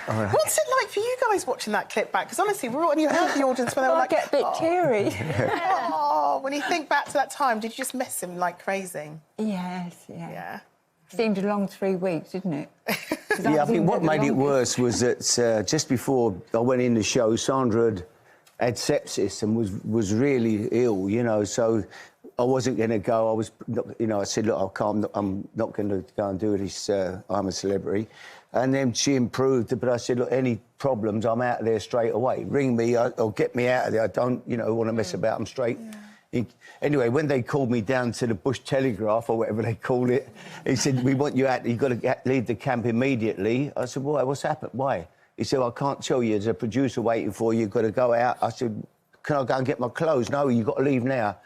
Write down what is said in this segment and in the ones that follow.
Right. What's it like for you guys watching that clip back? Because honestly, we're all in the audience when they were I like... get a bit teary. Oh, when you think back to that time, did you just miss him like crazy? Yes, yeah. Yeah. Seemed a long 3 weeks, didn't it? Yeah, I think what made it worse was that just before I went in the show, Sandra had sepsis and was really ill, you know, so I wasn't going to go. I was, you know, I said, look, I'm not going to go and do this. I'm a celebrity. And then she improved, but I said, look, any problems, I'm out of there straight away. Ring me or get me out of there. I don't, you know, want to mess about. I'm straight. Yeah. Anyway, when they called me down to the Bush Telegraph, or whatever they call it, he said, we want you out. You've got to leave the camp immediately. I said, why? What's happened? Why? He said, well, I can't tell you. There's a producer waiting for you. You've got to go out. I said, can I go and get my clothes? No, you've got to leave now.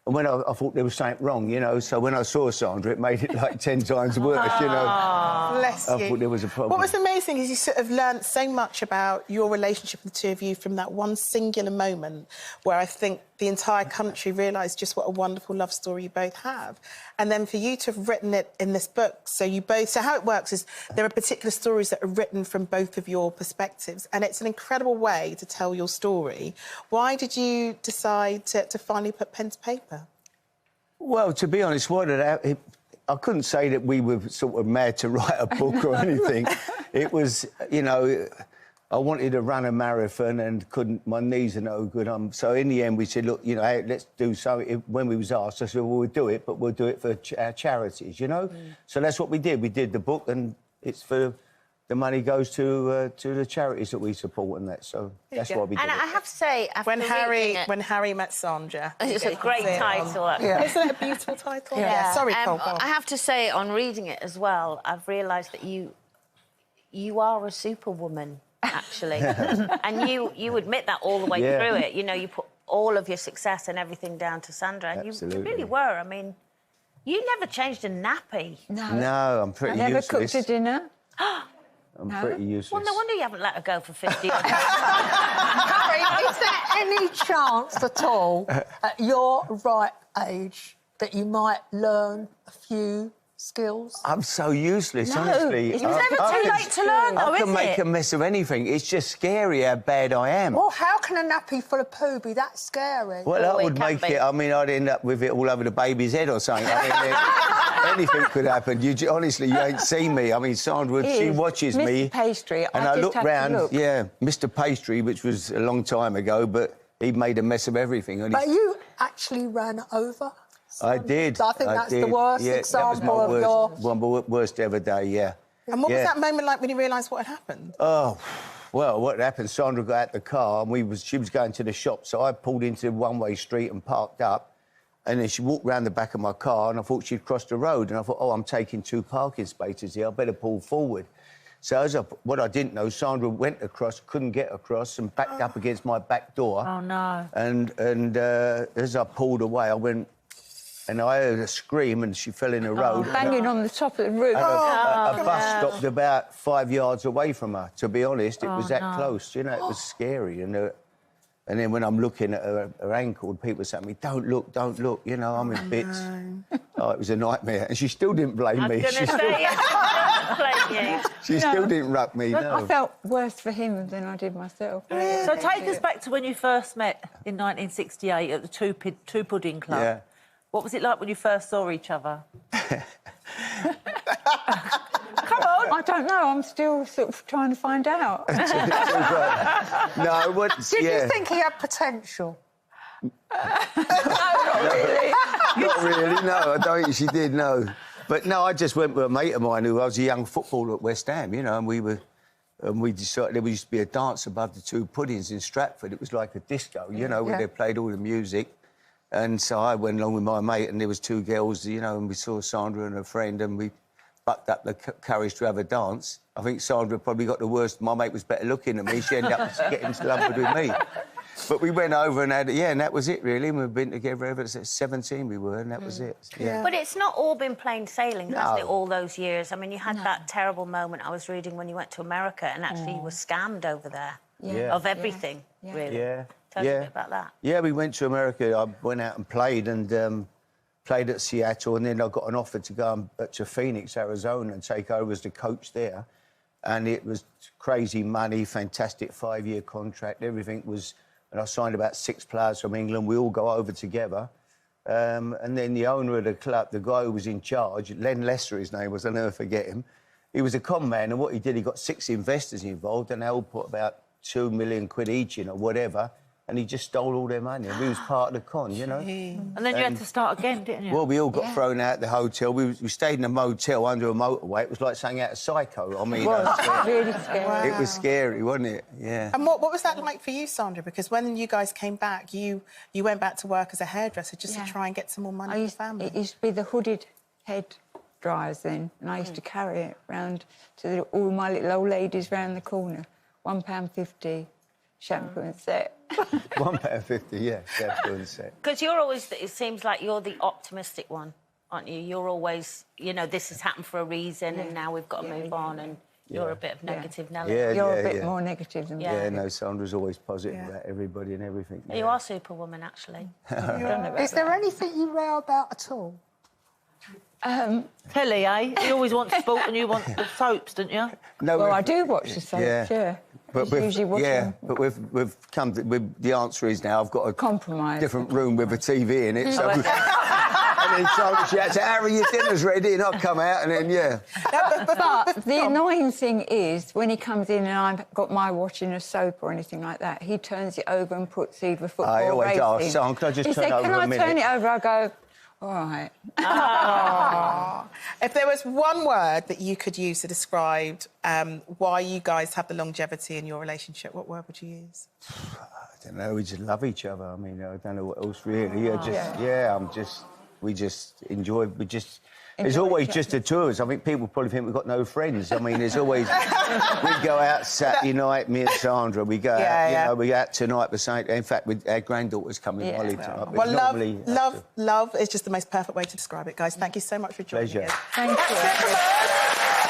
And when I thought there was something wrong, you know, so when I saw Sandra, it made it like 10 times worse, you know. Bless you. I thought there was a problem. What was amazing is you sort of learnt so much about your relationship, the two of you, from that one singular moment where I think the entire country realised just what a wonderful love story you both have. And then for you to have written it in this book, so how it works is there are particular stories that are written from both of your perspectives, and it's an incredible way to tell your story. Why did you decide to finally put pen to paper? Well, to be honest, I couldn't say that we were sort of mad to write a book or anything. It was, you know, I wanted to run a marathon and couldn't. My knees are no good. So in the end, we said, look, you know, hey, let's do something. When we was asked, I said, well, we'll do it, but we'll do it for our charities, you know. So that's what we did. We did the book, and it's for the money goes to the charities that we support, and that. So that's why we did and it. I have to say, after When Harry Met Sandra. it's a great title. Isn't it a beautiful title? Yeah. Sorry, Paul. I have to say, on reading it as well, I've realised that you are a superwoman. Actually, and you admit that all the way through it. You know, you put all of your success and everything down to Sandra, and you really were. I mean, you never changed a nappy. No, I'm pretty I never useless. cooked a dinner. I'm pretty useless. Well, no wonder you haven't let her go for 50 years. Harry, is there any chance at all, at your right age, that you might learn a few skills? I'm so useless, honestly. It's never too late to learn, though, I can is make it? a mess of anything. It's just scary how bad I am. Well, how can a nappy full of poo be that scary? Well, that it would can make be. it... I mean, I'd end up with it all over the baby's head or something. I mean, anything could happen. Honestly, you ain't seen me. I mean, Sandra, she watches me... Mr. Pastry, and I just look had to round, look. Mr. Pastry, which was a long time ago, but he made a mess of everything. And But you actually ran over I did. I think that's the worst example of your... One of my worst ever day, yeah. And what was that moment like when you realised what had happened? Oh, well, what happened, Sandra got out the car and she was going to the shop, so I pulled into a one-way street and parked up, and then she walked round the back of my car and I thought she'd crossed the road, and I thought, oh, I'm taking 2 parking spaces here, I better pull forward. So what I didn't know, Sandra went across, couldn't get across, and backed up against my back door. Oh, no. And as I pulled away, I went... And I heard a scream and she fell in the road. Banging on the top of the roof. And a bus stopped about 5 yards away from her. To be honest, it was that close. You know, it was scary. And then when I'm looking at her ankle, people say to me, don't look, you know, I'm in bits. Oh, it was a nightmare. And she still didn't blame me. She still didn't ruck me, no. I felt worse for him than I did myself. So take us back to when you first met in 1968 at the Two Pudding Club. Yeah. What was it like when you first saw each other? Come on! I don't know. I'm still sort of trying to find out. No, what... Did you think he had potential? No, not really. Not really, no. I don't think she did, no. But, no, I just went with a mate of mine who was a young footballer at West Ham, you know, and we decided there used to be a dance above the Two Puddings in Stratford. It was like a disco, you know, where they played all the music. And so I went along with my mate, and there was 2 girls, you know, and we saw Sandra and her friend, and we bucked up the courage to have a dance. I think Sandra probably got the worst. My mate was better looking than me. She ended up getting lumbered with me. But we went over and had... Yeah, and that was it, really. And we've been together ever since 17 we were, and that was it. Yeah. But it's not all been plain sailing, has it, all those years? I mean, you had that terrible moment I was reading when you went to America and actually you were scammed over there of everything, really. Yeah. Tell us a bit about that. Yeah, we went to America. I went out and played at Seattle, and then I got an offer to go to Phoenix, Arizona, and take over as the coach there. and it was crazy money, fantastic 5-year contract. Everything was, and I signed about 6 players from England. We all go over together. And then the owner of the club, the guy who was in charge, Len Lester, his name was, I'll never forget him. He was a con man, and what he did, he got 6 investors involved, and they all put about 2 million quid each in or whatever, and he just stole all their money. And we was part of the con, you know. And then you had to start again, didn't you? Well, we all got thrown out the hotel. We stayed in a motel under a motorway. It was like something out of Psycho. I mean, Really scary. Wow. it was scary, wasn't it? Yeah. And what was that like for you, Sandra? Because when you guys came back, you went back to work as a hairdresser just to try and get some more money for the family. It used to be the hooded head dryers then, and I used to carry it round to all my little old ladies round the corner. £1.50 shampoo and set. £1.50, yeah, shampoo and set. Because you're always, it seems like you're the optimistic one, aren't you? You're always, you know, this has happened for a reason and now we've got to move on, and you're a bit of negative Nelly. Yeah, You're a bit more negative than me. Yeah, no, Sandra's always positive about everybody and everything. You are Superwoman, actually. Is there anything you row about at all? Telly, eh? You always want sport and you want the soaps, don't you? No, Well, I do watch the soaps, yeah. But Usually watch them. but we've come to... the answer is now I've got a... Compromise. ...different room with a TV in it, so... and then she had to, Harry, your dinner's ready, and I'll come out, and then, But the annoying thing is, when he comes in and I've got my watching a soap or anything like that, he turns it over and puts either football I always racing. ask, son, can I just he turn said, over can a I minute? turn it over? I go, all right. If there was one word that you could use to describe why you guys have the longevity in your relationship, what word would you use? I don't know, we just love each other. I mean, I don't know what else really. We just enjoy... There's always just the two of us. I think people probably think we've got no friends. I mean, there's always... we go out Saturday night, me and Sandra, we go out, you know, we go out tonight for something. In fact, our granddaughter's coming Molly tonight. Well, love is just the most perfect way to describe it, guys. Thank you so much for joining us. Pleasure. Thank you.